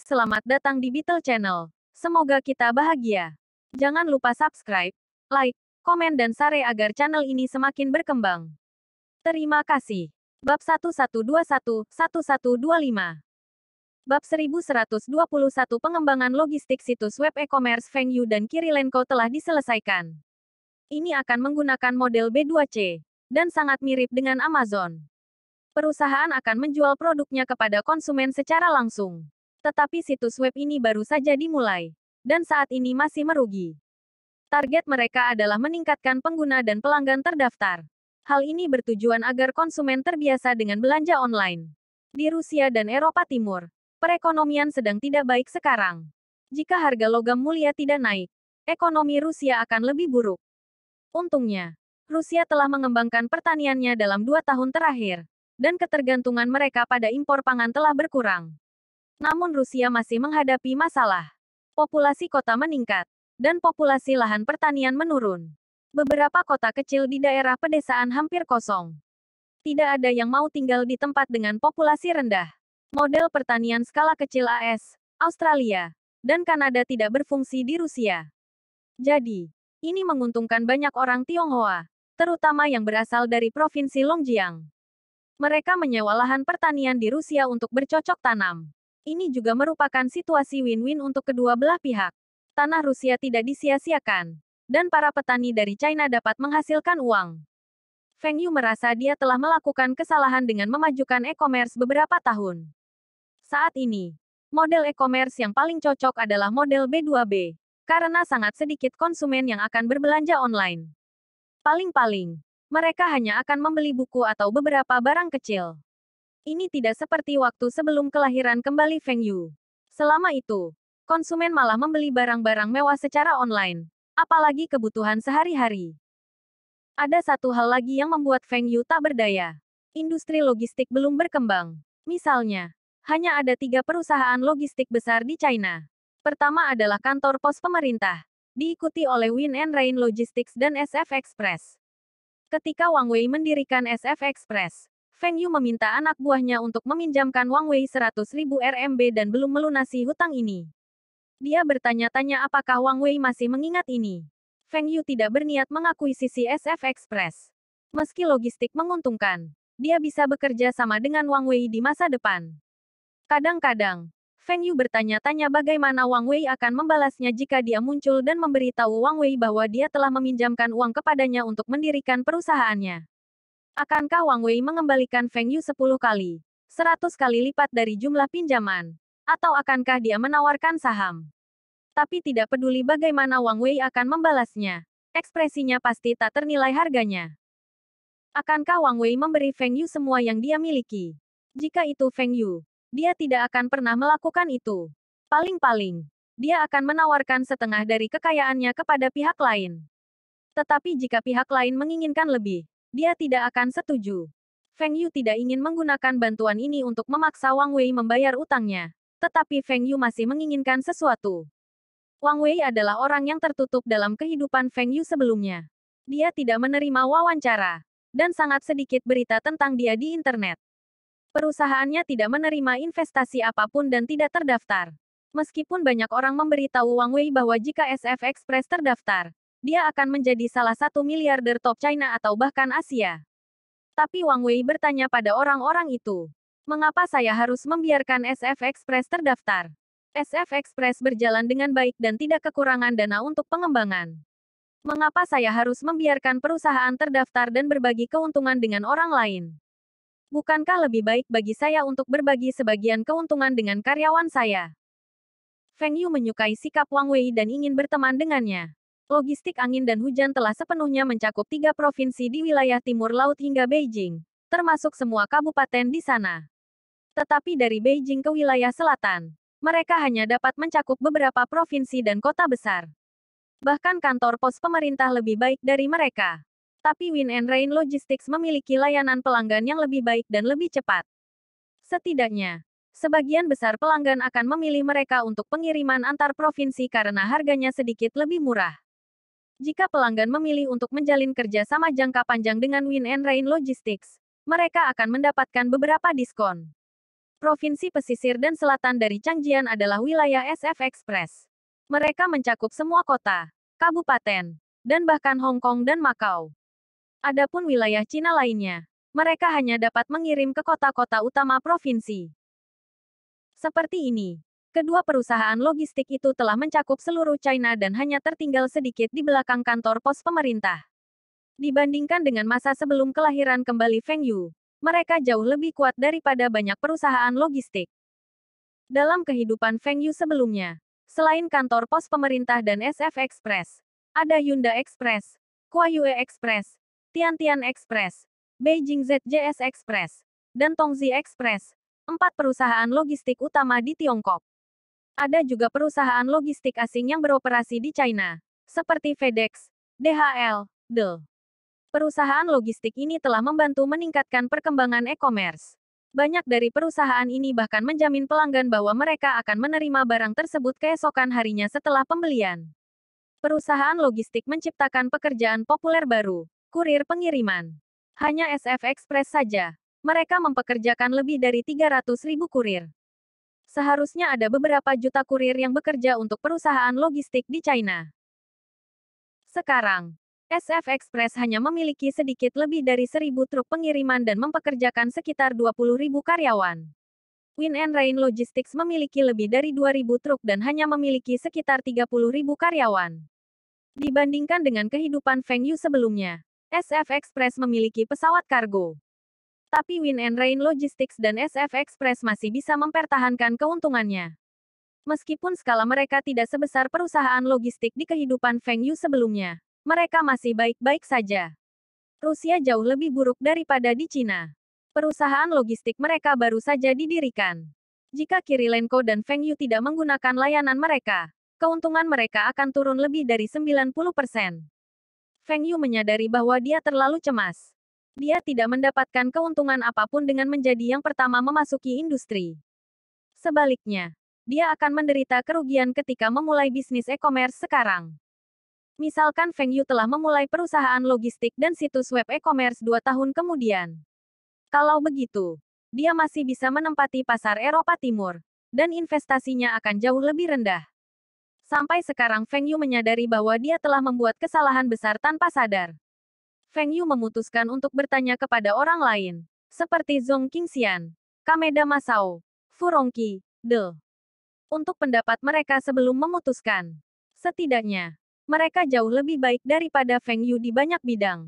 Selamat datang di Beetle Channel. Semoga kita bahagia. Jangan lupa subscribe, like, komen dan share agar channel ini semakin berkembang. Terima kasih. Bab 1121-1125. Bab 1121 Pengembangan logistik situs web e-commerce Fengyu dan Kirilenko telah diselesaikan. Ini akan menggunakan model B2C, dan sangat mirip dengan Amazon. Perusahaan akan menjual produknya kepada konsumen secara langsung. Tetapi situs web ini baru saja dimulai, dan saat ini masih merugi. Target mereka adalah meningkatkan pengguna dan pelanggan terdaftar. Hal ini bertujuan agar konsumen terbiasa dengan belanja online. Di Rusia dan Eropa Timur, perekonomian sedang tidak baik sekarang. Jika harga logam mulia tidak naik, ekonomi Rusia akan lebih buruk. Untungnya, Rusia telah mengembangkan pertaniannya dalam 2 tahun terakhir, dan ketergantungan mereka pada impor pangan telah berkurang. Namun Rusia masih menghadapi masalah. Populasi kota meningkat, dan populasi lahan pertanian menurun. Beberapa kota kecil di daerah pedesaan hampir kosong. Tidak ada yang mau tinggal di tempat dengan populasi rendah. Model pertanian skala kecil AS, Australia, dan Kanada tidak berfungsi di Rusia. Jadi, ini menguntungkan banyak orang Tionghoa, terutama yang berasal dari provinsi Longjiang. Mereka menyewa lahan pertanian di Rusia untuk bercocok tanam. Ini juga merupakan situasi win-win untuk kedua belah pihak. Tanah Rusia tidak disia-siakan, dan para petani dari China dapat menghasilkan uang. Feng Yu merasa dia telah melakukan kesalahan dengan memajukan e-commerce beberapa tahun. Saat ini, model e-commerce yang paling cocok adalah model B2B, karena sangat sedikit konsumen yang akan berbelanja online. Paling-paling, mereka hanya akan membeli buku atau beberapa barang kecil. Ini tidak seperti waktu sebelum kelahiran kembali Feng Yu. Selama itu, konsumen malah membeli barang-barang mewah secara online, apalagi kebutuhan sehari-hari. Ada satu hal lagi yang membuat Feng Yu tak berdaya. Industri logistik belum berkembang. Misalnya, hanya ada 3 perusahaan logistik besar di China. Pertama adalah kantor pos pemerintah, diikuti oleh Win and Rain Logistics dan SF Express. Ketika Wang Wei mendirikan SF Express, Feng Yu meminta anak buahnya untuk meminjamkan Wang Wei 100.000 RMB dan belum melunasi hutang ini. Dia bertanya-tanya apakah Wang Wei masih mengingat ini. Feng Yu tidak berniat mengakuisisi SF Express. Meski logistik menguntungkan, dia bisa bekerja sama dengan Wang Wei di masa depan. Kadang-kadang, Feng Yu bertanya-tanya bagaimana Wang Wei akan membalasnya jika dia muncul dan memberitahu Wang Wei bahwa dia telah meminjamkan uang kepadanya untuk mendirikan perusahaannya. Akankah Wang Wei mengembalikan Feng Yu 10 kali, 100 kali lipat dari jumlah pinjaman? Atau akankah dia menawarkan saham? Tapi tidak peduli bagaimana Wang Wei akan membalasnya, ekspresinya pasti tak ternilai harganya. Akankah Wang Wei memberi Feng Yu semua yang dia miliki? Jika itu Feng Yu, dia tidak akan pernah melakukan itu. Paling-paling, dia akan menawarkan setengah dari kekayaannya kepada pihak lain. Tetapi jika pihak lain menginginkan lebih, dia tidak akan setuju. Feng Yu tidak ingin menggunakan bantuan ini untuk memaksa Wang Wei membayar utangnya. Tetapi Feng Yu masih menginginkan sesuatu. Wang Wei adalah orang yang tertutup dalam kehidupan Feng Yu sebelumnya. Dia tidak menerima wawancara, dan sangat sedikit berita tentang dia di internet. Perusahaannya tidak menerima investasi apapun dan tidak terdaftar. Meskipun banyak orang memberitahu Wang Wei bahwa jika SF Express terdaftar, dia akan menjadi salah satu miliarder top China atau bahkan Asia. Tapi Wang Wei bertanya pada orang-orang itu, mengapa saya harus membiarkan SF Express terdaftar? SF Express berjalan dengan baik dan tidak kekurangan dana untuk pengembangan. Mengapa saya harus membiarkan perusahaan terdaftar dan berbagi keuntungan dengan orang lain? Bukankah lebih baik bagi saya untuk berbagi sebagian keuntungan dengan karyawan saya? Feng Yu menyukai sikap Wang Wei dan ingin berteman dengannya. Logistik angin dan hujan telah sepenuhnya mencakup 3 provinsi di wilayah timur laut hingga Beijing, termasuk semua kabupaten di sana. Tetapi dari Beijing ke wilayah selatan, mereka hanya dapat mencakup beberapa provinsi dan kota besar. Bahkan kantor pos pemerintah lebih baik dari mereka. Tapi Win and Rain Logistics memiliki layanan pelanggan yang lebih baik dan lebih cepat. Setidaknya, sebagian besar pelanggan akan memilih mereka untuk pengiriman antar provinsi karena harganya sedikit lebih murah. Jika pelanggan memilih untuk menjalin kerjasama jangka panjang dengan Win and Rain Logistics, mereka akan mendapatkan beberapa diskon. Provinsi pesisir dan selatan dari Changjian adalah wilayah SF Express. Mereka mencakup semua kota, kabupaten, dan bahkan Hong Kong dan Makau. Adapun wilayah Cina lainnya, mereka hanya dapat mengirim ke kota-kota utama provinsi. Seperti ini, kedua perusahaan logistik itu telah mencakup seluruh China dan hanya tertinggal sedikit di belakang kantor pos pemerintah. Dibandingkan dengan masa sebelum kelahiran kembali Feng Yu, mereka jauh lebih kuat daripada banyak perusahaan logistik. Dalam kehidupan Feng Yu sebelumnya, selain kantor pos pemerintah dan SF Express, ada Yunda Express, Kuayue Express, Tiantian Express, Beijing ZJS Express, dan Tongzi Express, 4 perusahaan logistik utama di Tiongkok. Ada juga perusahaan logistik asing yang beroperasi di China, seperti FedEx, DHL, Dell. Perusahaan logistik ini telah membantu meningkatkan perkembangan e-commerce. Banyak dari perusahaan ini bahkan menjamin pelanggan bahwa mereka akan menerima barang tersebut keesokan harinya setelah pembelian. Perusahaan logistik menciptakan pekerjaan populer baru, kurir pengiriman. Hanya SF Express saja, mereka mempekerjakan lebih dari 300.000 kurir. Seharusnya ada beberapa juta kurir yang bekerja untuk perusahaan logistik di China. Sekarang, SF Express hanya memiliki sedikit lebih dari 1.000 truk pengiriman dan mempekerjakan sekitar 20.000 karyawan. Win and Rain Logistics memiliki lebih dari 2.000 truk dan hanya memiliki sekitar 30.000 karyawan. Dibandingkan dengan kehidupan Feng Yu sebelumnya, SF Express memiliki pesawat kargo. Tapi Win and Rain Logistics dan SF Express masih bisa mempertahankan keuntungannya. Meskipun skala mereka tidak sebesar perusahaan logistik di kehidupan Feng Yu sebelumnya, mereka masih baik-baik saja. Rusia jauh lebih buruk daripada di Cina. Perusahaan logistik mereka baru saja didirikan. Jika Kirilenko dan Feng Yu tidak menggunakan layanan mereka, keuntungan mereka akan turun lebih dari 90%. Feng Yu menyadari bahwa dia terlalu cemas. Dia tidak mendapatkan keuntungan apapun dengan menjadi yang pertama memasuki industri. Sebaliknya, dia akan menderita kerugian ketika memulai bisnis e-commerce sekarang. Misalkan Feng Yu telah memulai perusahaan logistik dan situs web e-commerce 2 tahun kemudian. Kalau begitu, dia masih bisa menempati pasar Eropa Timur, dan investasinya akan jauh lebih rendah. Sampai sekarang Feng Yu menyadari bahwa dia telah membuat kesalahan besar tanpa sadar. Feng Yu memutuskan untuk bertanya kepada orang lain, seperti Zhong Qingxian, Kameda Masao, Fu Rongqi, Dell, untuk pendapat mereka sebelum memutuskan. Setidaknya, mereka jauh lebih baik daripada Feng Yu di banyak bidang.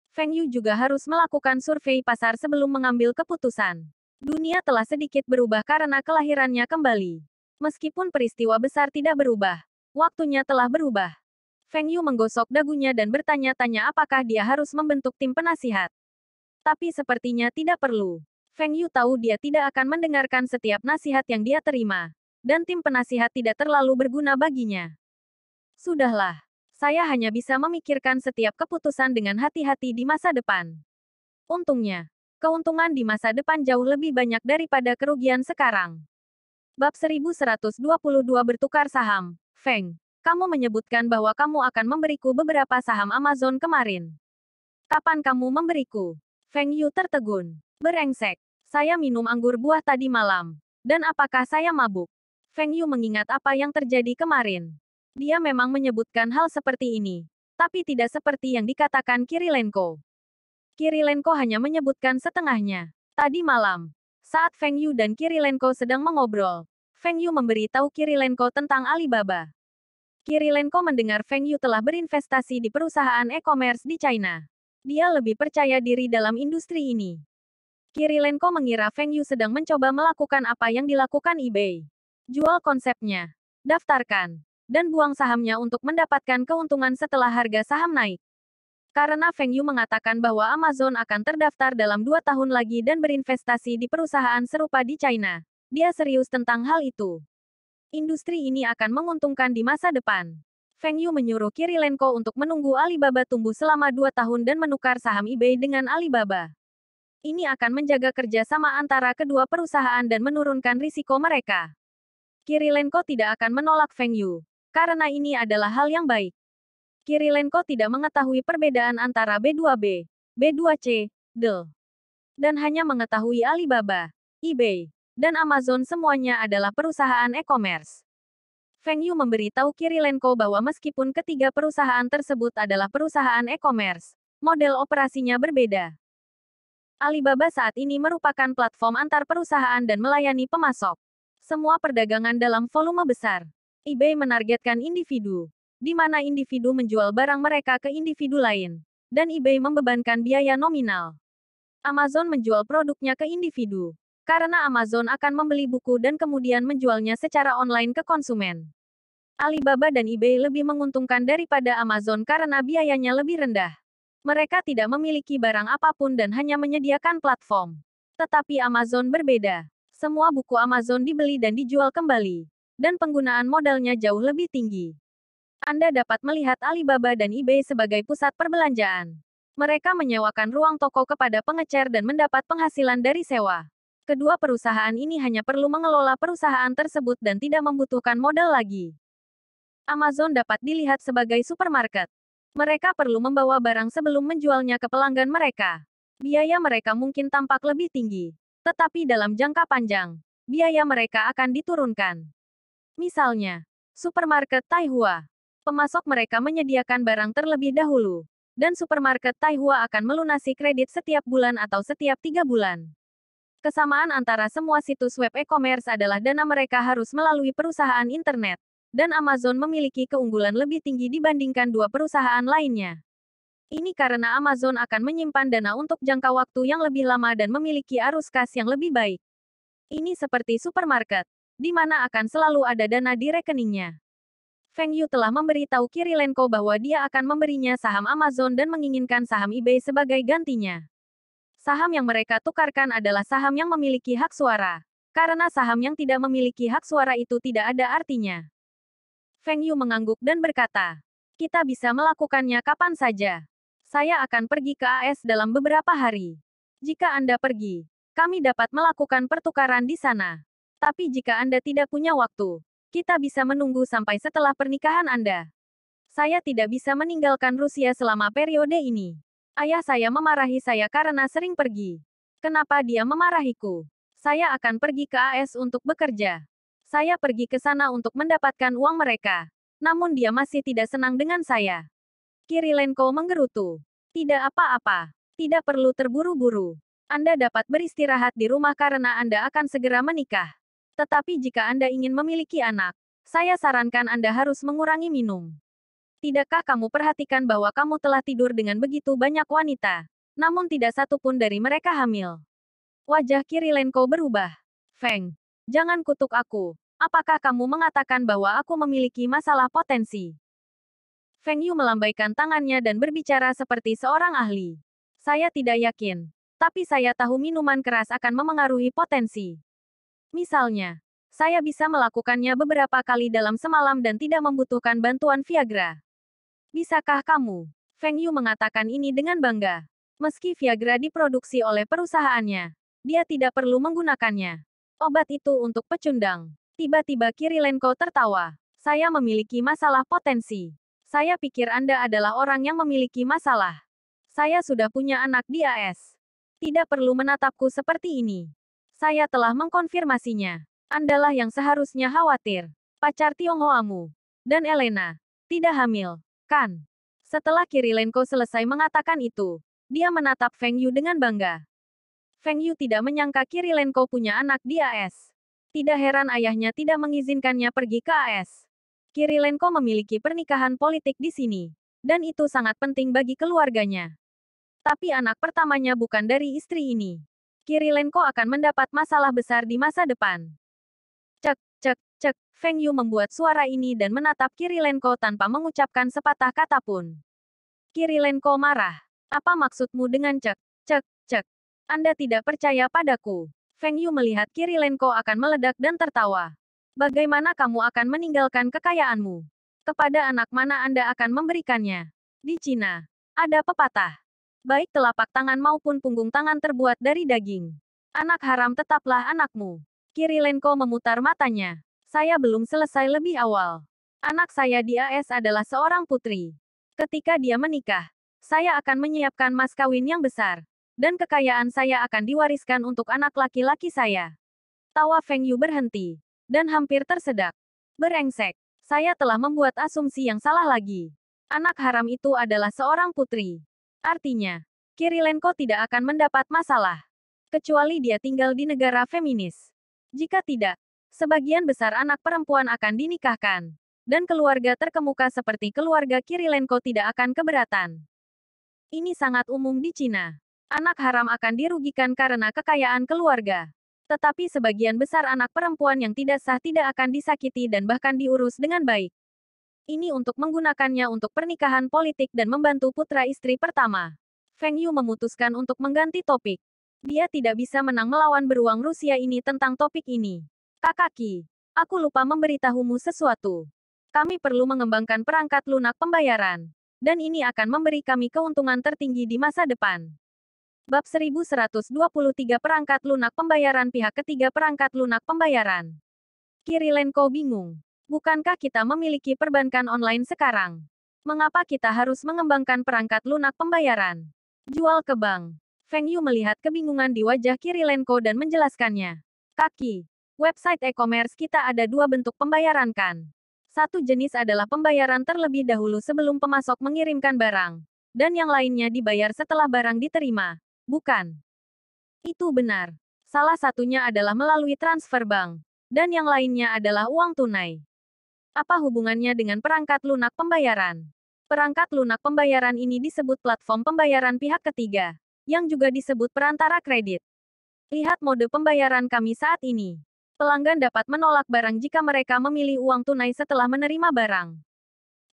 Feng Yu juga harus melakukan survei pasar sebelum mengambil keputusan. Dunia telah sedikit berubah karena kelahirannya kembali. Meskipun peristiwa besar tidak berubah, waktunya telah berubah. Feng Yu menggosok dagunya dan bertanya-tanya apakah dia harus membentuk tim penasihat. Tapi sepertinya tidak perlu. Feng Yu tahu dia tidak akan mendengarkan setiap nasihat yang dia terima, dan tim penasihat tidak terlalu berguna baginya. Sudahlah, saya hanya bisa memikirkan setiap keputusan dengan hati-hati di masa depan. Untungnya, keuntungan di masa depan jauh lebih banyak daripada kerugian sekarang. Bab 1122 bertukar saham. Feng, kamu menyebutkan bahwa kamu akan memberiku beberapa saham Amazon kemarin. Kapan kamu memberiku? Feng Yu tertegun. Berengsek. Saya minum anggur buah tadi malam. Dan apakah saya mabuk? Feng Yu mengingat apa yang terjadi kemarin. Dia memang menyebutkan hal seperti ini, tapi tidak seperti yang dikatakan Kirilenko. Kirilenko hanya menyebutkan setengahnya. Tadi malam, saat Feng Yu dan Kirilenko sedang mengobrol, Feng Yu memberitahu Kirilenko tentang Alibaba. Kirilenko mendengar Feng Yu telah berinvestasi di perusahaan e-commerce di China. Dia lebih percaya diri dalam industri ini. Kirilenko mengira Feng Yu sedang mencoba melakukan apa yang dilakukan eBay. Jual konsepnya, daftarkan, dan buang sahamnya untuk mendapatkan keuntungan setelah harga saham naik. Karena Feng Yu mengatakan bahwa Amazon akan terdaftar dalam 2 tahun lagi dan berinvestasi di perusahaan serupa di China, dia serius tentang hal itu. Industri ini akan menguntungkan di masa depan. Feng Yu menyuruh Kirilenko untuk menunggu Alibaba tumbuh selama 2 tahun dan menukar saham eBay dengan Alibaba. Ini akan menjaga kerjasama antara kedua perusahaan dan menurunkan risiko mereka. Kirilenko tidak akan menolak Feng Yu, karena ini adalah hal yang baik. Kirilenko tidak mengetahui perbedaan antara B2B, B2C, Dell, dan hanya mengetahui Alibaba, eBay. dan Amazon semuanya adalah perusahaan e-commerce. Feng Yu memberitahu Kirilenko bahwa meskipun ketiga perusahaan tersebut adalah perusahaan e-commerce, model operasinya berbeda. Alibaba saat ini merupakan platform antar perusahaan dan melayani pemasok. Semua perdagangan dalam volume besar. eBay menargetkan individu, di mana individu menjual barang mereka ke individu lain, dan eBay membebankan biaya nominal. Amazon menjual produknya ke individu, karena Amazon akan membeli buku dan kemudian menjualnya secara online ke konsumen. Alibaba dan eBay lebih menguntungkan daripada Amazon karena biayanya lebih rendah. Mereka tidak memiliki barang apapun dan hanya menyediakan platform. Tetapi Amazon berbeda. Semua buku Amazon dibeli dan dijual kembali. Dan penggunaan modalnya jauh lebih tinggi. Anda dapat melihat Alibaba dan eBay sebagai pusat perbelanjaan. Mereka menyewakan ruang toko kepada pengecer dan mendapat penghasilan dari sewa. Kedua perusahaan ini hanya perlu mengelola perusahaan tersebut dan tidak membutuhkan modal lagi. Amazon dapat dilihat sebagai supermarket. Mereka perlu membawa barang sebelum menjualnya ke pelanggan mereka. Biaya mereka mungkin tampak lebih tinggi, tetapi dalam jangka panjang, biaya mereka akan diturunkan. Misalnya, supermarket Taihua. Pemasok mereka menyediakan barang terlebih dahulu, dan supermarket Taihua akan melunasi kredit setiap bulan atau setiap 3 bulan. Kesamaan antara semua situs web e-commerce adalah dana mereka harus melalui perusahaan internet. Dan Amazon memiliki keunggulan lebih tinggi dibandingkan dua perusahaan lainnya. Ini karena Amazon akan menyimpan dana untuk jangka waktu yang lebih lama dan memiliki arus kas yang lebih baik. Ini seperti supermarket, di mana akan selalu ada dana di rekeningnya. Feng Yu telah memberitahu Kirilenko bahwa dia akan memberinya saham Amazon dan menginginkan saham eBay sebagai gantinya. Saham yang mereka tukarkan adalah saham yang memiliki hak suara, karena saham yang tidak memiliki hak suara itu tidak ada artinya. Feng Yu mengangguk dan berkata, "Kita bisa melakukannya kapan saja. Saya akan pergi ke AS dalam beberapa hari. Jika Anda pergi, kami dapat melakukan pertukaran di sana. Tapi jika Anda tidak punya waktu, kita bisa menunggu sampai setelah pernikahan Anda. Saya tidak bisa meninggalkan Rusia selama periode ini. Ayah saya memarahi saya karena sering pergi. Kenapa dia memarahiku? Saya akan pergi ke AS untuk bekerja. Saya pergi ke sana untuk mendapatkan uang mereka. Namun dia masih tidak senang dengan saya." Kirilenko menggerutu. "Tidak apa-apa. Tidak perlu terburu-buru. Anda dapat beristirahat di rumah karena Anda akan segera menikah. Tetapi jika Anda ingin memiliki anak, saya sarankan Anda harus mengurangi minum. Tidakkah kamu perhatikan bahwa kamu telah tidur dengan begitu banyak wanita, namun tidak satu pun dari mereka hamil?" Wajah Kirilenko berubah. "Feng, jangan kutuk aku. Apakah kamu mengatakan bahwa aku memiliki masalah potensi?" Feng Yu melambaikan tangannya dan berbicara seperti seorang ahli. "Saya tidak yakin. Tapi saya tahu minuman keras akan memengaruhi potensi. Misalnya, saya bisa melakukannya beberapa kali dalam semalam dan tidak membutuhkan bantuan Viagra. Bisakah kamu?" Feng Yu mengatakan ini dengan bangga. Meski Viagra diproduksi oleh perusahaannya, dia tidak perlu menggunakannya. Obat itu untuk pecundang. Tiba-tiba Kirilenko tertawa. "Saya memiliki masalah potensi. Saya pikir Anda adalah orang yang memiliki masalah. Saya sudah punya anak di AS. Tidak perlu menatapku seperti ini. Saya telah mengkonfirmasinya. Andalah yang seharusnya khawatir. Pacar Tionghoamu dan Elena tidak hamil, kan?" Setelah Kirilenko selesai mengatakan itu, dia menatap Feng Yu dengan bangga. Feng Yu tidak menyangka Kirilenko punya anak di AS. Tidak heran ayahnya tidak mengizinkannya pergi ke AS. Kirilenko memiliki pernikahan politik di sini, dan itu sangat penting bagi keluarganya. Tapi anak pertamanya bukan dari istri ini. Kirilenko akan mendapat masalah besar di masa depan. Cek, cek, cek. Feng Yu membuat suara ini dan menatap Kirilenko tanpa mengucapkan sepatah kata pun. Kirilenko marah. "Apa maksudmu dengan cek, cek, cek? Anda tidak percaya padaku?" Feng Yu melihat Kirilenko akan meledak dan tertawa. "Bagaimana kamu akan meninggalkan kekayaanmu? Kepada anak mana Anda akan memberikannya? Di Cina, ada pepatah. Baik telapak tangan maupun punggung tangan terbuat dari daging. Anak haram tetaplah anakmu." Kirilenko memutar matanya. "Saya belum selesai lebih awal. Anak saya di AS adalah seorang putri. Ketika dia menikah, saya akan menyiapkan mas kawin yang besar. Dan kekayaan saya akan diwariskan untuk anak laki-laki saya. Tawa Feng Yu berhenti. Dan hampir tersedak. Berengsek. Saya telah membuat asumsi yang salah lagi. Anak haram itu adalah seorang putri. Artinya, Kirilenko tidak akan mendapat masalah. Kecuali dia tinggal di negara feminis. Jika tidak, sebagian besar anak perempuan akan dinikahkan. Dan keluarga terkemuka seperti keluarga Kirilenko tidak akan keberatan. Ini sangat umum di Cina. Anak haram akan dirugikan karena kekayaan keluarga. Tetapi sebagian besar anak perempuan yang tidak sah tidak akan disakiti dan bahkan diurus dengan baik. Ini untuk menggunakannya untuk pernikahan politik dan membantu putra istri pertama. Feng Yu memutuskan untuk mengganti topik. Dia tidak bisa menang melawan beruang Rusia ini tentang topik ini. Kakaki, aku lupa memberitahumu sesuatu. Kami perlu mengembangkan perangkat lunak pembayaran. Dan ini akan memberi kami keuntungan tertinggi di masa depan. Bab 1123 Perangkat Lunak Pembayaran Pihak ketiga Perangkat Lunak Pembayaran. Kirilenko bingung. Bukankah kita memiliki perbankan online sekarang? Mengapa kita harus mengembangkan perangkat lunak pembayaran? Jual ke bank. Feng Yu melihat kebingungan di wajah Kirilenko dan menjelaskannya. Kaki, website e-commerce kita ada dua bentuk pembayaran kan? Satu jenis adalah pembayaran terlebih dahulu sebelum pemasok mengirimkan barang. Dan yang lainnya dibayar setelah barang diterima. Bukan? Itu benar. Salah satunya adalah melalui transfer bank. Dan yang lainnya adalah uang tunai. Apa hubungannya dengan perangkat lunak pembayaran? Perangkat lunak pembayaran ini disebut platform pembayaran pihak ketiga, yang juga disebut perantara kredit. Lihat mode pembayaran kami saat ini. Pelanggan dapat menolak barang jika mereka memilih uang tunai setelah menerima barang.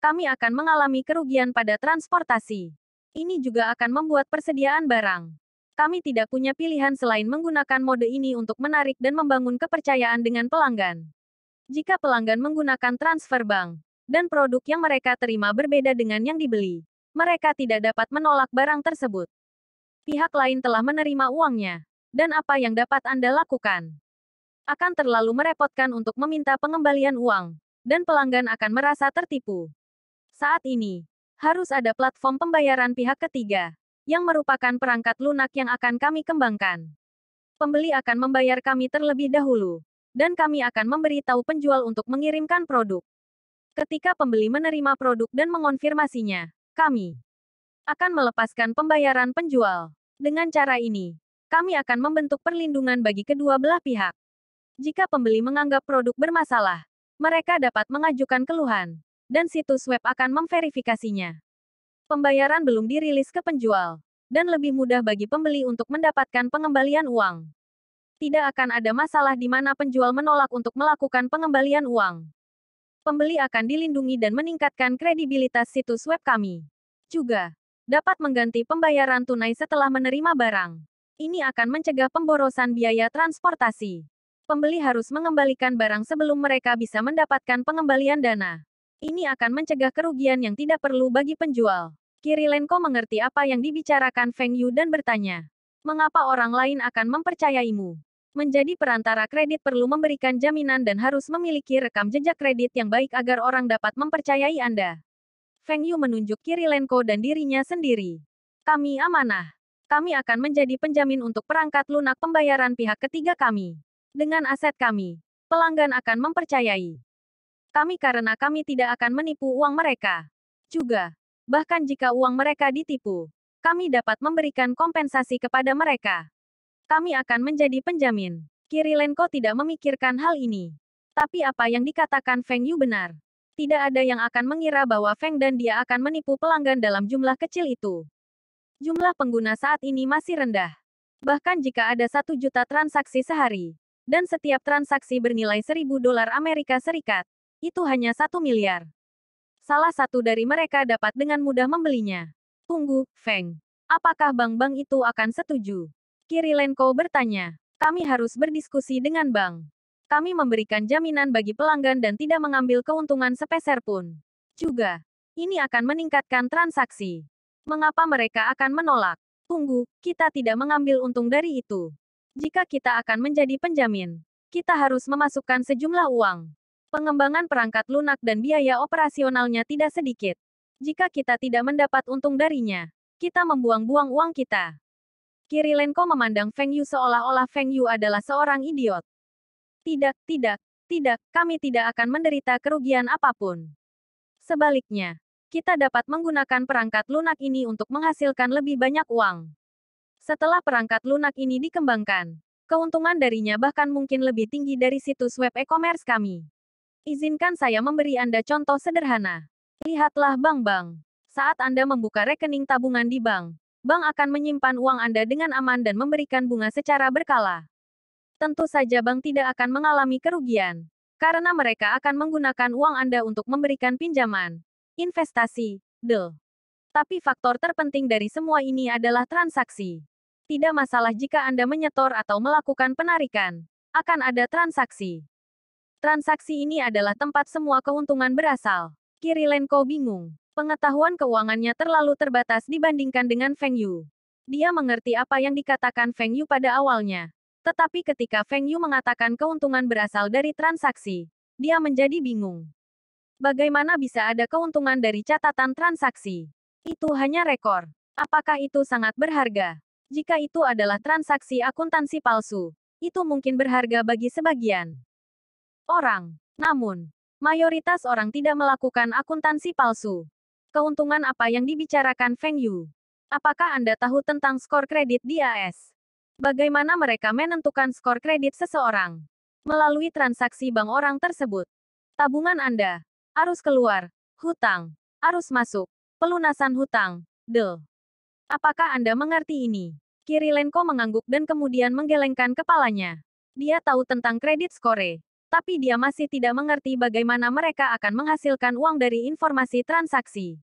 Kami akan mengalami kerugian pada transportasi. Ini juga akan membuat persediaan barang. Kami tidak punya pilihan selain menggunakan mode ini untuk menarik dan membangun kepercayaan dengan pelanggan. Jika pelanggan menggunakan transfer bank, dan produk yang mereka terima berbeda dengan yang dibeli, mereka tidak dapat menolak barang tersebut. Pihak lain telah menerima uangnya. Dan apa yang dapat Anda lakukan? Akan terlalu merepotkan untuk meminta pengembalian uang, dan pelanggan akan merasa tertipu. Saat ini, harus ada platform pembayaran pihak ketiga, yang merupakan perangkat lunak yang akan kami kembangkan. Pembeli akan membayar kami terlebih dahulu, dan kami akan memberitahu penjual untuk mengirimkan produk. Ketika pembeli menerima produk dan mengonfirmasinya, kami akan melepaskan pembayaran penjual. Dengan cara ini, kami akan membentuk perlindungan bagi kedua belah pihak. Jika pembeli menganggap produk bermasalah, mereka dapat mengajukan keluhan, dan situs web akan memverifikasinya. Pembayaran belum dirilis ke penjual, dan lebih mudah bagi pembeli untuk mendapatkan pengembalian uang. Tidak akan ada masalah di mana penjual menolak untuk melakukan pengembalian uang. Pembeli akan dilindungi dan meningkatkan kredibilitas situs web kami. Juga, dapat mengganti pembayaran tunai setelah menerima barang. Ini akan mencegah pemborosan biaya transportasi. Pembeli harus mengembalikan barang sebelum mereka bisa mendapatkan pengembalian dana. Ini akan mencegah kerugian yang tidak perlu bagi penjual. Kirilenko mengerti apa yang dibicarakan Feng Yu dan bertanya, mengapa orang lain akan mempercayaimu? Menjadi perantara kredit perlu memberikan jaminan dan harus memiliki rekam jejak kredit yang baik agar orang dapat mempercayai Anda. Feng Yu menunjuk Kirilenko dan dirinya sendiri. Kami amanah. Kami akan menjadi penjamin untuk perangkat lunak pembayaran pihak ketiga kami. Dengan aset kami, pelanggan akan mempercayai kami karena kami tidak akan menipu uang mereka. Juga, bahkan jika uang mereka ditipu, kami dapat memberikan kompensasi kepada mereka. Kami akan menjadi penjamin. Kirilenko tidak memikirkan hal ini. Tapi apa yang dikatakan Feng Yu benar. Tidak ada yang akan mengira bahwa Feng dan dia akan menipu pelanggan dalam jumlah kecil itu. Jumlah pengguna saat ini masih rendah. Bahkan jika ada 1 juta transaksi sehari, dan setiap transaksi bernilai $1.000 Amerika Serikat, itu hanya 1 miliar. Salah satu dari mereka dapat dengan mudah membelinya. Tunggu, Feng. Apakah bank-bank itu akan setuju? Kirilenko bertanya. Kami harus berdiskusi dengan bank. Kami memberikan jaminan bagi pelanggan dan tidak mengambil keuntungan sepeser pun. Juga, ini akan meningkatkan transaksi. Mengapa mereka akan menolak? Tunggu, kita tidak mengambil untung dari itu. Jika kita akan menjadi penjamin, kita harus memasukkan sejumlah uang. Pengembangan perangkat lunak dan biaya operasionalnya tidak sedikit. Jika kita tidak mendapat untung darinya, kita membuang-buang uang kita. Kirilenko memandang Feng Yu seolah-olah Feng Yu adalah seorang idiot. Tidak, tidak, tidak, kami tidak akan menderita kerugian apapun. Sebaliknya, kita dapat menggunakan perangkat lunak ini untuk menghasilkan lebih banyak uang. Setelah perangkat lunak ini dikembangkan, keuntungan darinya bahkan mungkin lebih tinggi dari situs web e-commerce kami. Izinkan saya memberi Anda contoh sederhana. Lihatlah bank-bank. Saat Anda membuka rekening tabungan di bank, bank akan menyimpan uang Anda dengan aman dan memberikan bunga secara berkala. Tentu saja bank tidak akan mengalami kerugian, karena mereka akan menggunakan uang Anda untuk memberikan pinjaman, investasi, Tapi faktor terpenting dari semua ini adalah transaksi. Tidak masalah jika Anda menyetor atau melakukan penarikan, akan ada transaksi. Transaksi ini adalah tempat semua keuntungan berasal. Kirilenko bingung. Pengetahuan keuangannya terlalu terbatas dibandingkan dengan Feng Yu. Dia mengerti apa yang dikatakan Feng Yu pada awalnya. Tetapi ketika Feng Yu mengatakan keuntungan berasal dari transaksi, dia menjadi bingung. Bagaimana bisa ada keuntungan dari catatan transaksi? Itu hanya rekor. Apakah itu sangat berharga? Jika itu adalah transaksi akuntansi palsu, itu mungkin berharga bagi sebagian orang. Namun, mayoritas orang tidak melakukan akuntansi palsu. Keuntungan apa yang dibicarakan Feng Yu? Apakah Anda tahu tentang skor kredit di AS? Bagaimana mereka menentukan skor kredit seseorang? Melalui transaksi bank orang tersebut. Tabungan Anda, arus keluar, hutang, arus masuk, pelunasan hutang, Apakah Anda mengerti ini? Kirilenko mengangguk dan kemudian menggelengkan kepalanya. Dia tahu tentang kredit skore, tapi dia masih tidak mengerti bagaimana mereka akan menghasilkan uang dari informasi transaksi.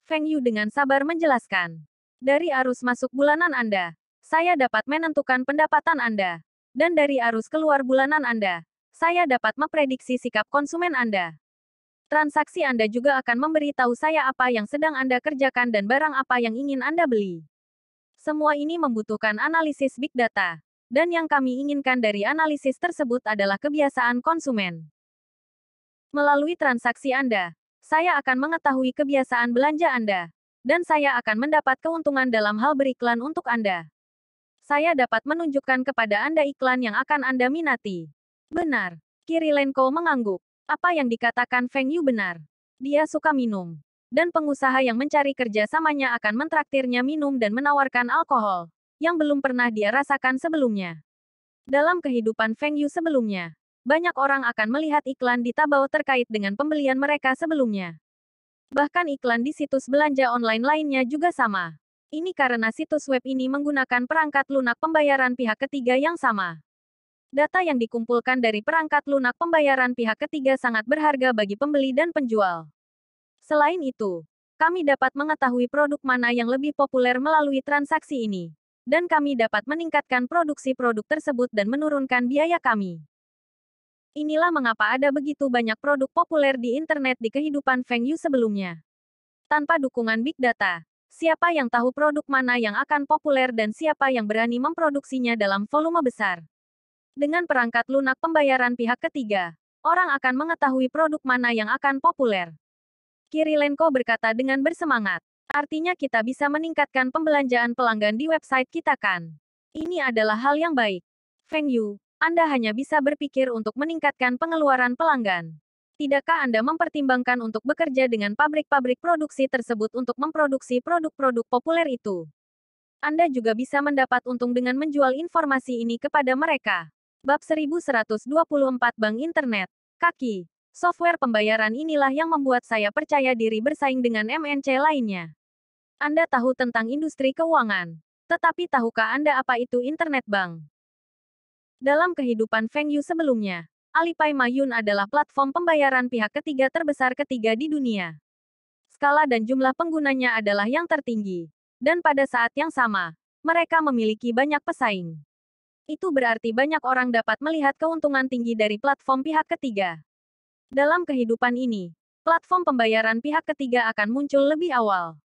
Feng Yu dengan sabar menjelaskan. Dari arus masuk bulanan Anda, saya dapat menentukan pendapatan Anda. Dan dari arus keluar bulanan Anda, saya dapat memprediksi sikap konsumen Anda. Transaksi Anda juga akan memberitahu saya apa yang sedang Anda kerjakan dan barang apa yang ingin Anda beli. Semua ini membutuhkan analisis big data. Dan yang kami inginkan dari analisis tersebut adalah kebiasaan konsumen. Melalui transaksi Anda, saya akan mengetahui kebiasaan belanja Anda. Dan saya akan mendapat keuntungan dalam hal beriklan untuk Anda. Saya dapat menunjukkan kepada Anda iklan yang akan Anda minati. Benar. Kirilenko mengangguk. Apa yang dikatakan Feng Yu benar. Dia suka minum. Dan pengusaha yang mencari kerja samanya akan mentraktirnya minum dan menawarkan alkohol yang belum pernah dia rasakan sebelumnya. Dalam kehidupan Feng Yu sebelumnya, banyak orang akan melihat iklan di Taobao terkait dengan pembelian mereka sebelumnya. Bahkan iklan di situs belanja online lainnya juga sama. Ini karena situs web ini menggunakan perangkat lunak pembayaran pihak ketiga yang sama. Data yang dikumpulkan dari perangkat lunak pembayaran pihak ketiga sangat berharga bagi pembeli dan penjual. Selain itu, kami dapat mengetahui produk mana yang lebih populer melalui transaksi ini. Dan kami dapat meningkatkan produksi produk tersebut dan menurunkan biaya kami. Inilah mengapa ada begitu banyak produk populer di internet di kehidupan Feng Yu sebelumnya. Tanpa dukungan big data, siapa yang tahu produk mana yang akan populer dan siapa yang berani memproduksinya dalam volume besar? Dengan perangkat lunak pembayaran pihak ketiga, orang akan mengetahui produk mana yang akan populer. Kirilenko berkata dengan bersemangat. Artinya kita bisa meningkatkan pembelanjaan pelanggan di website kita kan? Ini adalah hal yang baik. Feng Yu, Anda hanya bisa berpikir untuk meningkatkan pengeluaran pelanggan. Tidakkah Anda mempertimbangkan untuk bekerja dengan pabrik-pabrik produksi tersebut untuk memproduksi produk-produk populer itu? Anda juga bisa mendapat untung dengan menjual informasi ini kepada mereka. Bab 1124 Bank Internet. Kaki. Software pembayaran inilah yang membuat saya percaya diri bersaing dengan MNC lainnya. Anda tahu tentang industri keuangan. Tetapi tahukah Anda apa itu internet bank? Dalam kehidupan Feng Yu sebelumnya, Alipay Mayun adalah platform pembayaran pihak ketiga terbesar ketiga di dunia. Skala dan jumlah penggunanya adalah yang tertinggi. Dan pada saat yang sama, mereka memiliki banyak pesaing. Itu berarti banyak orang dapat melihat keuntungan tinggi dari platform pihak ketiga. Dalam kehidupan ini, platform pembayaran pihak ketiga akan muncul lebih awal.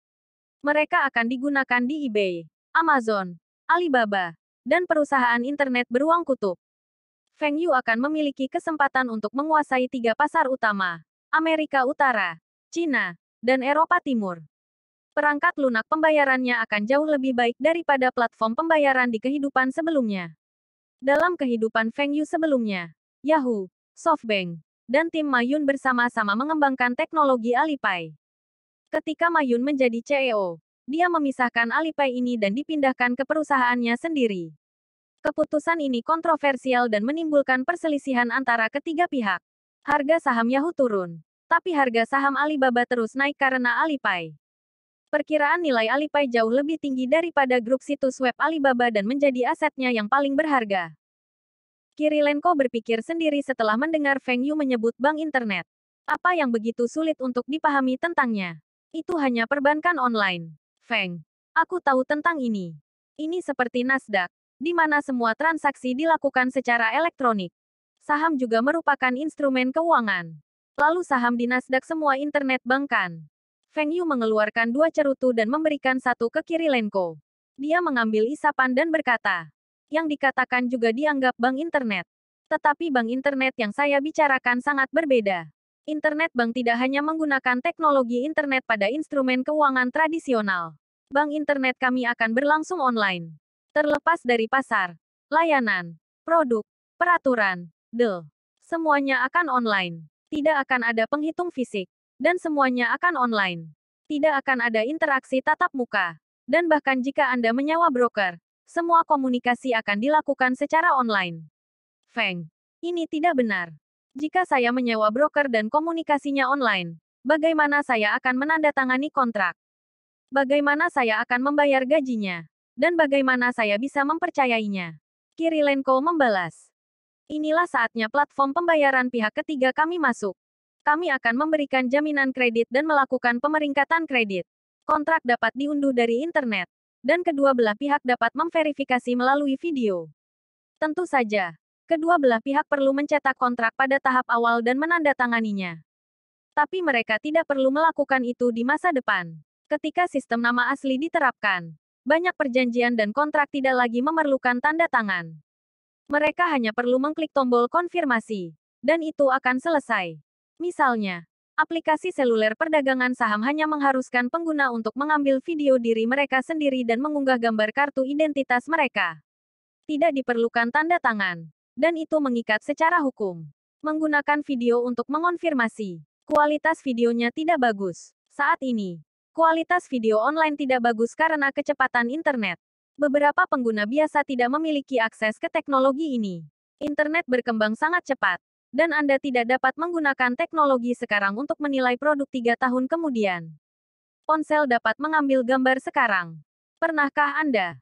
Mereka akan digunakan di eBay, Amazon, Alibaba, dan perusahaan internet beruang kutub. Feng Yu akan memiliki kesempatan untuk menguasai 3 pasar utama, Amerika Utara, Cina, dan Eropa Timur. Perangkat lunak pembayarannya akan jauh lebih baik daripada platform pembayaran di kehidupan sebelumnya. Dalam kehidupan Feng Yu sebelumnya, Yahoo, SoftBank, dan tim Mayun bersama-sama mengembangkan teknologi Alipay. Ketika Mayun menjadi CEO, dia memisahkan Alipay ini dan dipindahkan ke perusahaannya sendiri. Keputusan ini kontroversial dan menimbulkan perselisihan antara ketiga pihak. Harga saham Yahoo turun, tapi harga saham Alibaba terus naik karena Alipay. Perkiraan nilai Alipay jauh lebih tinggi daripada grup situs web Alibaba dan menjadi asetnya yang paling berharga. Kirilenko berpikir sendiri setelah mendengar Feng Yu menyebut bank internet. Apa yang begitu sulit untuk dipahami tentangnya? Itu hanya perbankan online. Feng, aku tahu tentang ini. Ini seperti Nasdaq, di mana semua transaksi dilakukan secara elektronik. Saham juga merupakan instrumen keuangan. Lalu saham di Nasdaq semua internet bank kan? Feng Yu mengeluarkan dua cerutu dan memberikan satu ke Kirilenko. Dia mengambil isapan dan berkata, yang dikatakan juga dianggap bank internet. Tetapi bank internet yang saya bicarakan sangat berbeda. Internet bank tidak hanya menggunakan teknologi internet pada instrumen keuangan tradisional. Bank internet kami akan berlangsung online. Terlepas dari pasar, layanan, produk, peraturan, semuanya akan online. Tidak akan ada penghitung fisik. Dan semuanya akan online. Tidak akan ada interaksi tatap muka. Dan bahkan jika Anda menyewa broker, semua komunikasi akan dilakukan secara online. Feng, ini tidak benar. Jika saya menyewa broker dan komunikasinya online, bagaimana saya akan menandatangani kontrak? Bagaimana saya akan membayar gajinya? Dan bagaimana saya bisa mempercayainya? Kirilenko membalas. Inilah saatnya platform pembayaran pihak ketiga kami masuk. Kami akan memberikan jaminan kredit dan melakukan pemeringkatan kredit. Kontrak dapat diunduh dari internet. Dan kedua belah pihak dapat memverifikasi melalui video. Tentu saja, kedua belah pihak perlu mencetak kontrak pada tahap awal dan menandatanganinya. Tapi mereka tidak perlu melakukan itu di masa depan. Ketika sistem nama asli diterapkan, banyak perjanjian dan kontrak tidak lagi memerlukan tanda tangan. Mereka hanya perlu mengklik tombol konfirmasi, dan itu akan selesai. Misalnya, aplikasi seluler perdagangan saham hanya mengharuskan pengguna untuk mengambil video diri mereka sendiri dan mengunggah gambar kartu identitas mereka. Tidak diperlukan tanda tangan. Dan itu mengikat secara hukum. Menggunakan video untuk mengonfirmasi. Kualitas videonya tidak bagus. Saat ini, kualitas video online tidak bagus karena kecepatan internet. Beberapa pengguna biasa tidak memiliki akses ke teknologi ini. Internet berkembang sangat cepat. Dan Anda tidak dapat menggunakan teknologi sekarang untuk menilai produk 3 tahun kemudian. Ponsel dapat mengambil gambar sekarang. Pernahkah Anda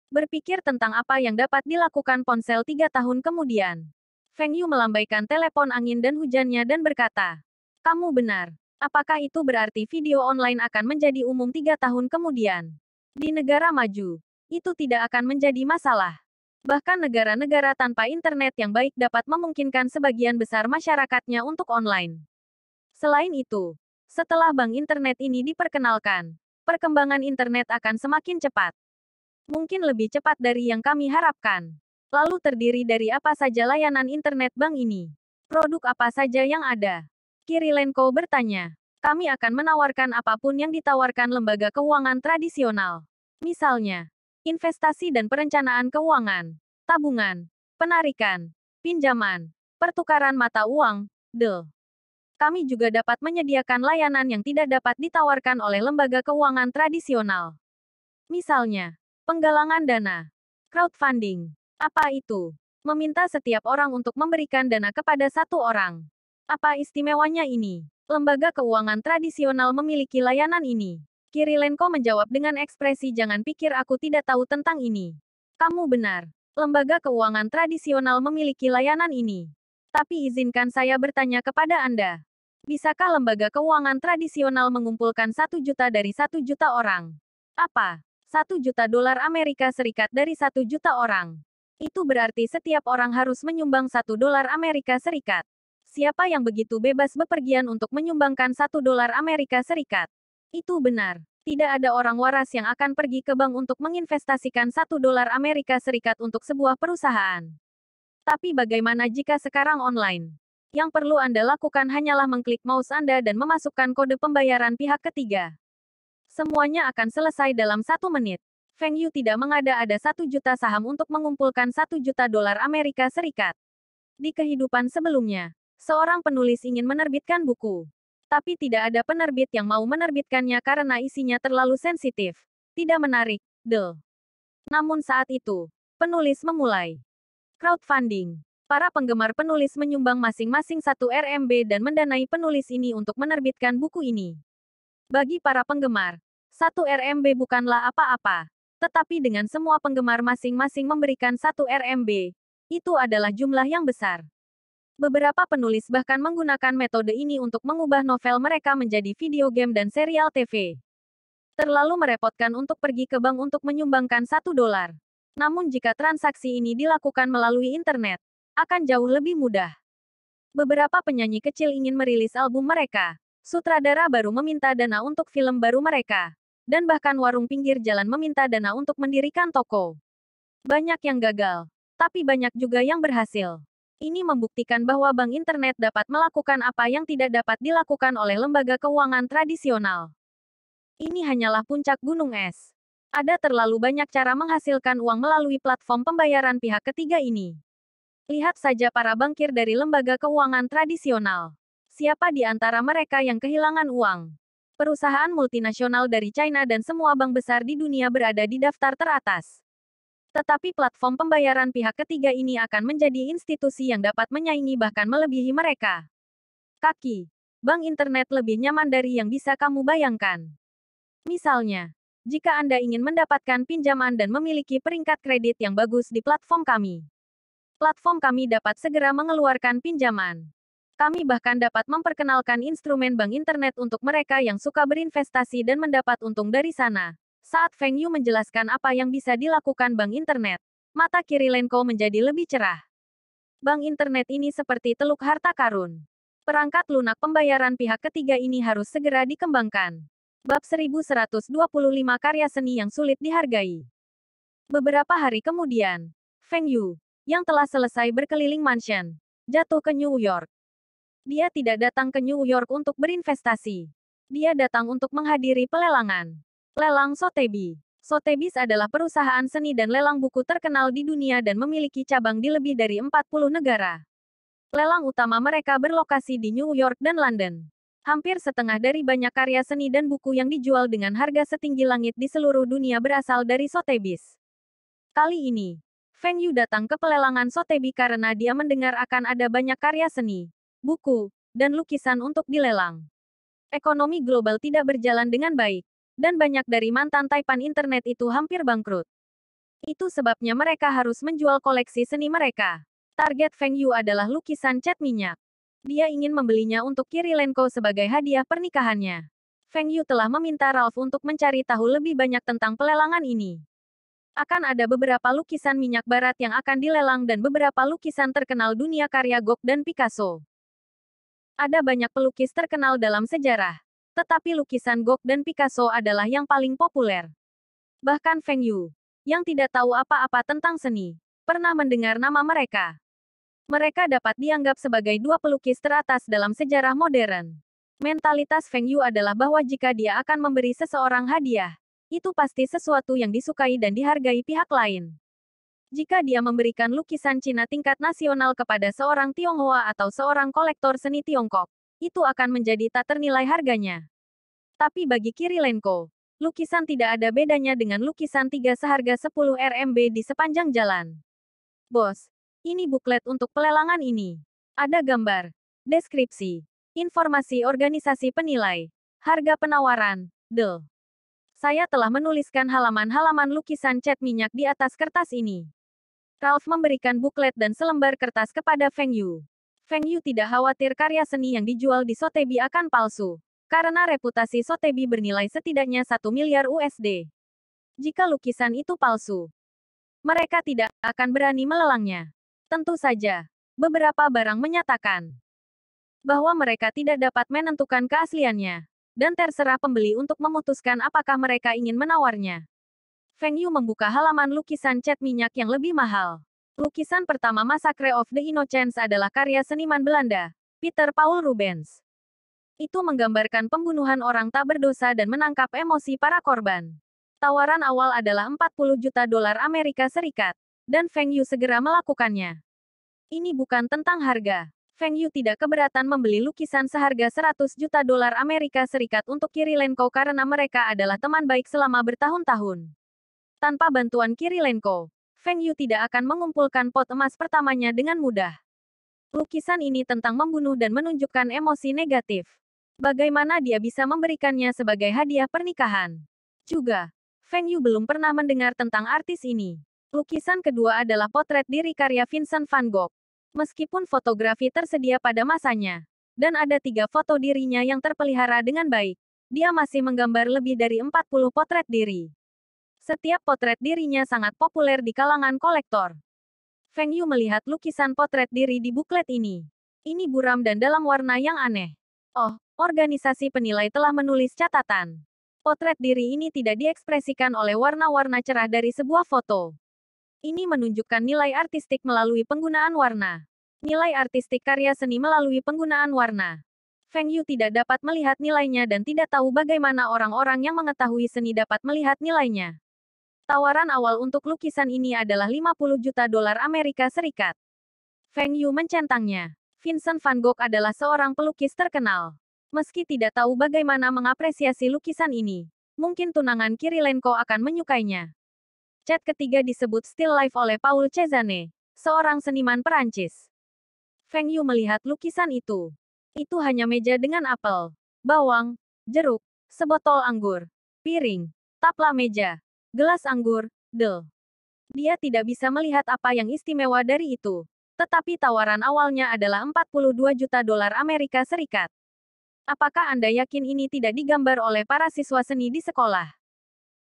berpikir tentang apa yang dapat dilakukan ponsel 3 tahun kemudian? Feng Yu melambaikan telepon angin dan hujannya dan berkata, kamu benar. Apakah itu berarti video online akan menjadi umum 3 tahun kemudian? Di negara maju, itu tidak akan menjadi masalah. Bahkan negara-negara tanpa internet yang baik dapat memungkinkan sebagian besar masyarakatnya untuk online. Selain itu, setelah bank internet ini diperkenalkan, perkembangan internet akan semakin cepat. Mungkin lebih cepat dari yang kami harapkan. Lalu terdiri dari apa saja layanan internet bank ini? Produk apa saja yang ada? Kirilenko bertanya. Kami akan menawarkan apapun yang ditawarkan lembaga keuangan tradisional. Misalnya, investasi dan perencanaan keuangan, tabungan, penarikan, pinjaman, pertukaran mata uang, Kami juga dapat menyediakan layanan yang tidak dapat ditawarkan oleh lembaga keuangan tradisional. Misalnya, penggalangan dana, crowdfunding. Apa itu? Meminta setiap orang untuk memberikan dana kepada satu orang. Apa istimewanya ini? Lembaga keuangan tradisional memiliki layanan ini. Kirilenko menjawab dengan ekspresi jangan pikir aku tidak tahu tentang ini. Kamu benar. Lembaga keuangan tradisional memiliki layanan ini. Tapi izinkan saya bertanya kepada Anda. Bisakah lembaga keuangan tradisional mengumpulkan 1 juta dari 1 juta orang? Apa? 1 juta dolar Amerika Serikat dari 1 juta orang. Itu berarti setiap orang harus menyumbang 1 dolar Amerika Serikat. Siapa yang begitu bebas bepergian untuk menyumbangkan 1 dolar Amerika Serikat? Itu benar. Tidak ada orang waras yang akan pergi ke bank untuk menginvestasikan 1 dolar Amerika Serikat untuk sebuah perusahaan. Tapi bagaimana jika sekarang online? Yang perlu Anda lakukan hanyalah mengklik mouse Anda dan memasukkan kode pembayaran pihak ketiga. Semuanya akan selesai dalam 1 menit. Feng Yu tidak mengada-ada 1 juta saham untuk mengumpulkan 1 juta dolar Amerika Serikat. Di kehidupan sebelumnya, seorang penulis ingin menerbitkan buku. Tapi tidak ada penerbit yang mau menerbitkannya karena isinya terlalu sensitif. Tidak menarik, Namun saat itu, penulis memulai crowdfunding. Para penggemar penulis menyumbang masing-masing 1 RMB dan mendanai penulis ini untuk menerbitkan buku ini. Bagi para penggemar, 1 RMB bukanlah apa-apa. Tetapi dengan semua penggemar masing-masing memberikan 1 RMB, itu adalah jumlah yang besar. Beberapa penulis bahkan menggunakan metode ini untuk mengubah novel mereka menjadi video game dan serial TV. Terlalu merepotkan untuk pergi ke bank untuk menyumbangkan $1. Namun jika transaksi ini dilakukan melalui internet, akan jauh lebih mudah. Beberapa penyanyi kecil ingin merilis album mereka. Sutradara baru meminta dana untuk film baru mereka. Dan bahkan warung pinggir jalan meminta dana untuk mendirikan toko. Banyak yang gagal, tapi banyak juga yang berhasil. Ini membuktikan bahwa bank internet dapat melakukan apa yang tidak dapat dilakukan oleh lembaga keuangan tradisional. Ini hanyalah puncak gunung es. Ada terlalu banyak cara menghasilkan uang melalui platform pembayaran pihak ketiga ini. Lihat saja para bankir dari lembaga keuangan tradisional. Siapa di antara mereka yang kehilangan uang? Perusahaan multinasional dari China dan semua bank besar di dunia berada di daftar teratas. Tetapi platform pembayaran pihak ketiga ini akan menjadi institusi yang dapat menyaingi bahkan melebihi mereka. Kaki. Bank internet lebih nyaman dari yang bisa kamu bayangkan. Misalnya, jika Anda ingin mendapatkan pinjaman dan memiliki peringkat kredit yang bagus di platform kami, kami dapat segera mengeluarkan pinjaman. Kami bahkan dapat memperkenalkan instrumen bank internet untuk mereka yang suka berinvestasi dan mendapat untung dari sana. Saat Feng Yu menjelaskan apa yang bisa dilakukan bank internet, mata Kirilenko menjadi lebih cerah. Bank internet ini seperti teluk harta karun. Perangkat lunak pembayaran pihak ketiga ini harus segera dikembangkan. Bab 1125 Karya Seni yang Sulit Dihargai. Beberapa hari kemudian, Feng Yu, yang telah selesai berkeliling mansion, jatuh ke New York. Dia tidak datang ke New York untuk berinvestasi. Dia datang untuk menghadiri pelelangan. Lelang Sotheby's. Sotheby's adalah perusahaan seni dan lelang buku terkenal di dunia dan memiliki cabang di lebih dari 40 negara. Lelang utama mereka berlokasi di New York dan London. Hampir setengah dari banyak karya seni dan buku yang dijual dengan harga setinggi langit di seluruh dunia berasal dari Sotheby's. Kali ini, Feng Yu datang ke pelelangan Sotheby's karena dia mendengar akan ada banyak karya seni, buku, dan lukisan untuk dilelang. Ekonomi global tidak berjalan dengan baik, dan banyak dari mantan taipan internet itu hampir bangkrut. Itu sebabnya mereka harus menjual koleksi seni mereka. Target Feng Yu adalah lukisan cat minyak. Dia ingin membelinya untuk Kirilenko sebagai hadiah pernikahannya. Feng Yu telah meminta Ralph untuk mencari tahu lebih banyak tentang pelelangan ini. Akan ada beberapa lukisan minyak barat yang akan dilelang dan beberapa lukisan terkenal dunia karya Gogh dan Picasso. Ada banyak pelukis terkenal dalam sejarah. Tetapi lukisan Gogh dan Picasso adalah yang paling populer. Bahkan Feng Yu, yang tidak tahu apa-apa tentang seni, pernah mendengar nama mereka. Mereka dapat dianggap sebagai dua pelukis teratas dalam sejarah modern. Mentalitas Feng Yu adalah bahwa jika dia akan memberi seseorang hadiah, itu pasti sesuatu yang disukai dan dihargai pihak lain. Jika dia memberikan lukisan Cina tingkat nasional kepada seorang Tionghoa atau seorang kolektor seni Tiongkok, itu akan menjadi tak ternilai harganya. Tapi bagi Kirilenko, lukisan tidak ada bedanya dengan lukisan 3 seharga 10 RMB di sepanjang jalan. Bos, ini buklet untuk pelelangan ini. Ada gambar, deskripsi, informasi organisasi penilai, harga penawaran, Saya telah menuliskan halaman-halaman lukisan cat minyak di atas kertas ini. Ralph memberikan buklet dan selembar kertas kepada Feng Yu. Feng Yu tidak khawatir karya seni yang dijual di Sotheby's akan palsu, karena reputasi Sotheby's bernilai setidaknya 1 miliar USD. Jika lukisan itu palsu, mereka tidak akan berani melelangnya. Tentu saja, beberapa barang menyatakan bahwa mereka tidak dapat menentukan keasliannya, dan terserah pembeli untuk memutuskan apakah mereka ingin menawarnya. Feng Yu membuka halaman lukisan cat minyak yang lebih mahal. Lukisan pertama Massacre of the Innocents adalah karya seniman Belanda, Peter Paul Rubens. Itu menggambarkan pembunuhan orang tak berdosa dan menangkap emosi para korban. Tawaran awal adalah $40 juta, dan Feng Yu segera melakukannya. Ini bukan tentang harga. Feng Yu tidak keberatan membeli lukisan seharga 100 juta dolar Amerika Serikat untuk Kirilenko karena mereka adalah teman baik selama bertahun-tahun. Tanpa bantuan Kirilenko, Feng Yu tidak akan mengumpulkan pot emas pertamanya dengan mudah. Lukisan ini tentang membunuh dan menunjukkan emosi negatif. Bagaimana dia bisa memberikannya sebagai hadiah pernikahan? Juga, Feng Yu belum pernah mendengar tentang artis ini. Lukisan kedua adalah potret diri karya Vincent van Gogh. Meskipun fotografi tersedia pada masanya, dan ada 3 foto dirinya yang terpelihara dengan baik, dia masih menggambar lebih dari 40 potret diri. Setiap potret dirinya sangat populer di kalangan kolektor. Feng Yu melihat lukisan potret diri di buklet ini. Ini buram dan dalam warna yang aneh. Oh, organisasi penilai telah menulis catatan. Potret diri ini tidak diekspresikan oleh warna-warna cerah dari sebuah foto. Ini menunjukkan nilai artistik melalui penggunaan warna. Nilai artistik karya seni melalui penggunaan warna. Feng Yu tidak dapat melihat nilainya dan tidak tahu bagaimana orang-orang yang mengetahui seni dapat melihat nilainya. Tawaran awal untuk lukisan ini adalah 50 juta dolar Amerika Serikat. Feng Yu mencentangnya. Vincent van Gogh adalah seorang pelukis terkenal. Meski tidak tahu bagaimana mengapresiasi lukisan ini, mungkin tunangan Kirilenko akan menyukainya. Cat ketiga disebut Still Life oleh Paul Cézanne, seorang seniman Perancis. Feng Yu melihat lukisan itu. Itu hanya meja dengan apel, bawang, jeruk, sebotol anggur, piring, taplak meja, gelas anggur, del. Dia tidak bisa melihat apa yang istimewa dari itu. Tetapi tawaran awalnya adalah 42 juta dolar Amerika Serikat. Apakah Anda yakin ini tidak digambar oleh para siswa seni di sekolah?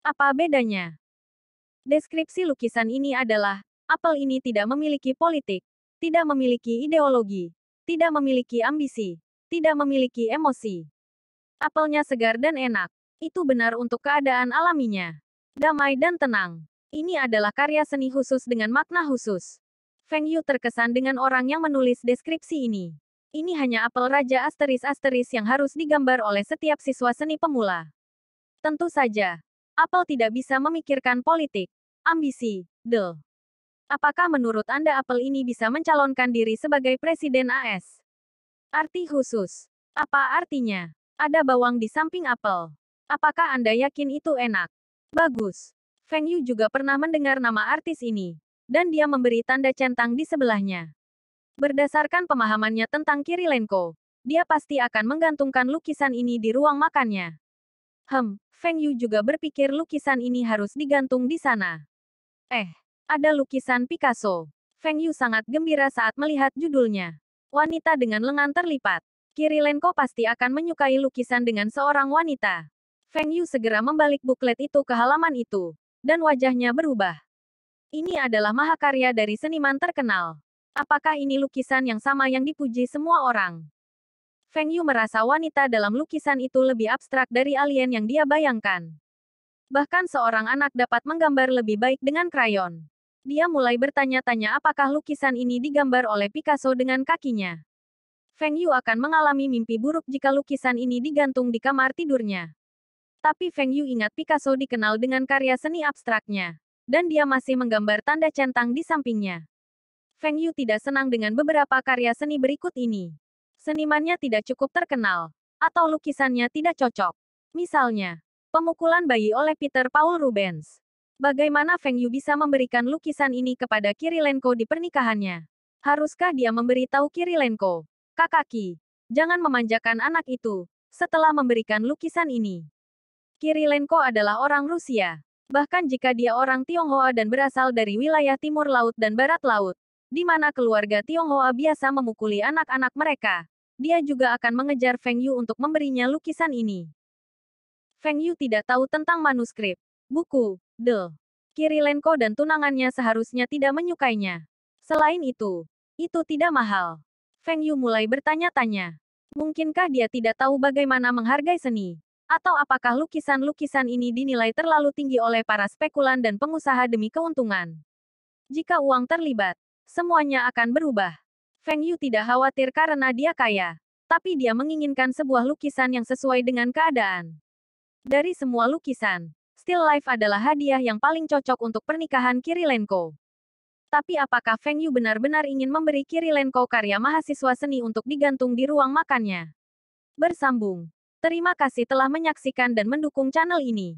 Apa bedanya? Deskripsi lukisan ini adalah, apel ini tidak memiliki politik, tidak memiliki ideologi, tidak memiliki ambisi, tidak memiliki emosi. Apelnya segar dan enak. Itu benar untuk keadaan alaminya. Damai dan tenang. Ini adalah karya seni khusus dengan makna khusus. Feng Yu terkesan dengan orang yang menulis deskripsi ini. Ini hanya apel raja asteris-asteris yang harus digambar oleh setiap siswa seni pemula. Tentu saja, apel tidak bisa memikirkan politik, ambisi, del. Apakah menurut Anda apel ini bisa mencalonkan diri sebagai presiden AS? Arti khusus. Apa artinya? Ada bawang di samping apel. Apakah Anda yakin itu enak? Bagus. Feng Yu juga pernah mendengar nama artis ini, dan dia memberi tanda centang di sebelahnya. Berdasarkan pemahamannya tentang Kirilenko, dia pasti akan menggantungkan lukisan ini di ruang makannya. Feng Yu juga berpikir lukisan ini harus digantung di sana. Ada lukisan Picasso. Feng Yu sangat gembira saat melihat judulnya. Wanita dengan lengan terlipat. Kirilenko pasti akan menyukai lukisan dengan seorang wanita. Feng Yu segera membalik buklet itu ke halaman itu, dan wajahnya berubah. Ini adalah mahakarya dari seniman terkenal. Apakah ini lukisan yang sama yang dipuji semua orang? Feng Yu merasa wanita dalam lukisan itu lebih abstrak dari alien yang dia bayangkan. Bahkan seorang anak dapat menggambar lebih baik dengan krayon. Dia mulai bertanya-tanya apakah lukisan ini digambar oleh Picasso dengan kakinya. Feng Yu akan mengalami mimpi buruk jika lukisan ini digantung di kamar tidurnya. Tapi Feng Yu ingat Picasso dikenal dengan karya seni abstraknya. Dan dia masih menggambar tanda centang di sampingnya. Feng Yu tidak senang dengan beberapa karya seni berikut ini. Senimannya tidak cukup terkenal, atau lukisannya tidak cocok. Misalnya, pemukulan bayi oleh Peter Paul Rubens. Bagaimana Feng Yu bisa memberikan lukisan ini kepada Kirilenko di pernikahannya? Haruskah dia memberitahu Kirilenko, "Kakaki, jangan memanjakan anak itu," setelah memberikan lukisan ini? Kirilenko adalah orang Rusia. Bahkan jika dia orang Tionghoa dan berasal dari wilayah timur laut dan barat laut, di mana keluarga Tionghoa biasa memukuli anak-anak mereka, dia juga akan mengejar Feng Yu untuk memberinya lukisan ini. Feng Yu tidak tahu tentang manuskrip, buku, del. Kirilenko dan tunangannya seharusnya tidak menyukainya. Selain itu tidak mahal. Feng Yu mulai bertanya-tanya. Mungkinkah dia tidak tahu bagaimana menghargai seni? Atau apakah lukisan-lukisan ini dinilai terlalu tinggi oleh para spekulan dan pengusaha demi keuntungan? Jika uang terlibat, semuanya akan berubah. Feng Yu tidak khawatir karena dia kaya. Tapi dia menginginkan sebuah lukisan yang sesuai dengan keadaan. Dari semua lukisan, Still Life adalah hadiah yang paling cocok untuk pernikahan Kirilenko. Tapi apakah Feng Yu benar-benar ingin memberi Kirilenko karya mahasiswa seni untuk digantung di ruang makannya? Bersambung. Terima kasih telah menyaksikan dan mendukung channel ini.